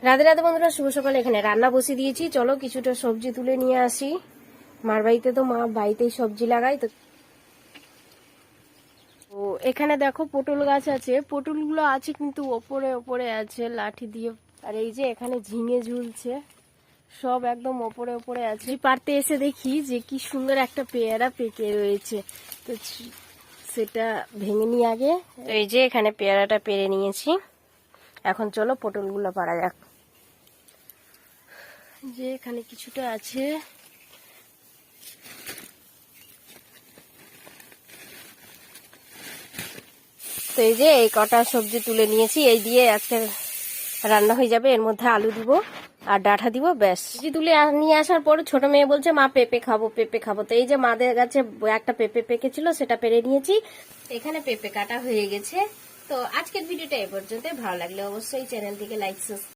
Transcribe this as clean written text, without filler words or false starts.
রাধে রাধে বন্ধুরা, শুভ সকালে। এখানে রান্না বসিয়ে দিয়েছি, চলো কিছুটা সবজি তুলে নিয়ে আসি। মার বাড়িতে তো মা বাড়িতেই সবজি লাগাই তো। ও এখানে দেখো পটল গাছ আছে, পটলগুলো আছে কিন্তু ওপরে ওপরে আছে লাঠি দিয়ে। আর এই যে এখানে ঝিঙে ঝুলছে, সব একদম ওপরে ওপরে আছে। পারতে এসে দেখি যে কি সুন্দর একটা পেয়ারা পেকে রয়েছে, তো সেটা ভেঙে নিয়ে আগে। এই যে এখানে পেয়ারাটা পেরে নিয়েছি, এখন চলো পটলগুলো পারা যাক। যে এখানে কিছুটা আছে, তো এই যে এই কটা সবজি তুলে নিয়েছি, এই দিয়ে আজকে রান্না হয়ে যাবে। এর মধ্যে আলু দিব আর ডাঁটা দিব, ব্যাস। সবজি তুলে নিয়ে আসার পর ছোট মেয়ে বলছে মা পেঁপে খাবো পেঁপে খাবো, তো এই যে মাদের কাছে একটা পেঁপে পেকেছিল, সেটা পেরে নিয়েছি। এখানে পেঁপে কাটা হয়ে গেছে। তো আজকের ভিডিওটা এ পর্যন্ত। ভালো লাগলে অবশ্যই চ্যানেলটিকে লাইক